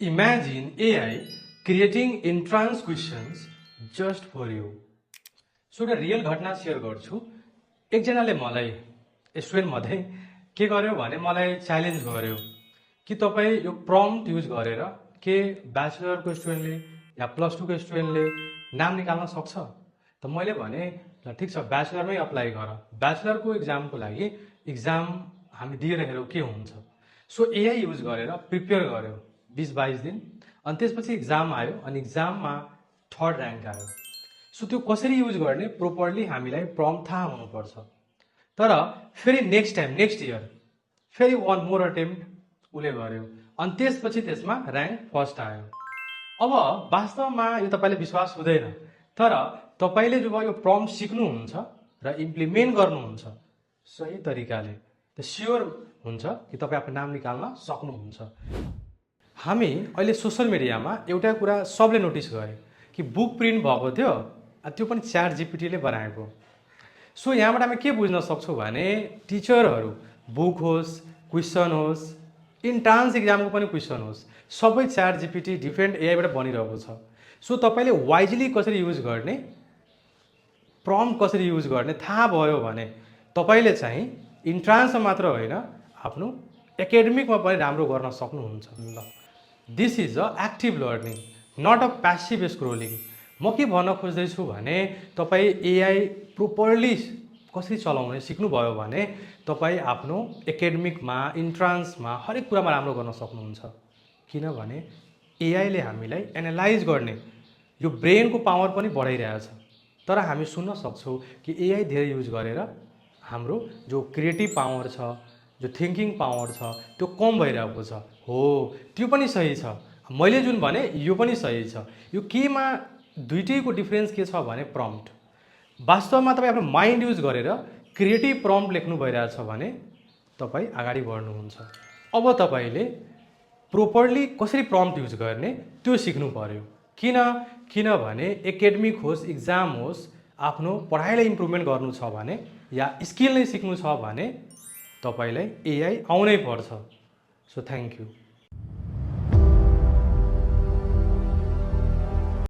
Imagine AI creating entrance questions just for you. So एउटा real घटना share गर्छु। एकजनाले मलाई स्टुडेन्ट मध्ये के गर्यो भने मलाई च्यालेन्ज गर्यो कि तपाईँ यो प्रम्प्ट युज गरेर के ब्याचलरको स्टुडेन्टले या प्लस टूको स्टुडेन्टले नाम निकाल्न सक्छ। त मैले भने ल ठिक छ, ब्याचलरमै अप्लाई गर। ब्याचलरको इक्जामको लागि इक्जाम हामी दिएर हेरौँ के हुन्छ। सो एआई युज गरेर प्रिपेयर गर्यो 20-22 दिन, अनि त्यसपछि इक्जाम आयो अनि इक्जाममा 3rd र्याङ्क आयो। सो त्यो कसरी युज गर्ने प्रोपरली हामीलाई प्रम्प्ट थाहा हुनुपर्छ। तर फेरि नेक्स्ट इयर फेरि 1 मोर अटेम्प्ट उसले गर्यो अनि त्यसपछि त्यसमा र्याङ्क फर्स्ट आयो। अब वास्तवमा यो तपाईँले विश्वास हुँदैन, तर तपाईँले जब यो प्रम्प्ट सिक्नुहुन्छ र इम्प्लिमेन्ट गर्नुहुन्छ सही तरिकाले त स्योर हुन्छ कि तपाईँ आफ्नो नाम निकाल्न सक्नुहुन्छ। हामी अहिले सोसल मिडियामा एउटा कुरा सबले नोटिस गरे कि बुक प्रिन्ट भएको थियो, त्यो पनि च्याट जिपिटीले बनाएको। सो यहाँबाट हामी के बुझ्न सक्छौँ भने टिचरहरू बुक होस्, क्वेसन होस्, इन्ट्रान्स इक्जामको पनि क्वेसन होस्, सबै च्याट जिपिटी डिफ्रेन्ट एआईबाट बनिरहेको छ। सो तपाईँले वाइजली कसरी युज गर्ने, प्रम्प्ट कसरी युज गर्ने थाहा भयो भने तपाईँले चाहिँ इन्ट्रान्समा मात्र होइन आफ्नो एकाडेमिकमा पनि राम्रो गर्न सक्नुहुन्छ। ल, this is a active learning, not a passive scrolling. म के भन्न खोज्दैछु भने तपाईँ एआई प्रोपरली कसरी चलाउने सिक्नुभयो भने तपाईँ आफ्नो एकाडेमिकमा, इन्ट्रान्समा हरेक कुरामा राम्रो गर्न सक्नुहुन्छ। किनभने एआईले हामीलाई एनालाइज गर्ने यो ब्रेनको पावर पनि बढाइरहेछ। तर हामी सुन्न सक्छौँ कि एआई धेरै युज गरेर हाम्रो जो क्रिएटिभ पावर छ, जो थिङ्किङ पावर छ, त्यो कम भइरहेको छ। हो, त्यो पनि सही छ। मैले जुन भने यो पनि सही छ। यो केमा दुइटैको डिफ्रेन्स के छ भने प्रम्प्ट। वास्तवमा तपाईँ आफ्नो माइन्ड युज गरेर क्रिएटिभ प्रम्प्ट लेख्नु भइरहेछ भने तपाईँ अगाडि बढ्नुहुन्छ। अब तपाईँले प्रोपरली कसरी प्रम्प्ट युज गर्ने त्यो सिक्नु पर्यो। किनभने एकाडेमिक होस्, इक्जाम होस्, आफ्नो पढाइलाई इम्प्रुभमेन्ट गर्नु छ भने या स्किल नै सिक्नु छ भने तपाईँलाई एआई आउनै पर्छ। So thank you.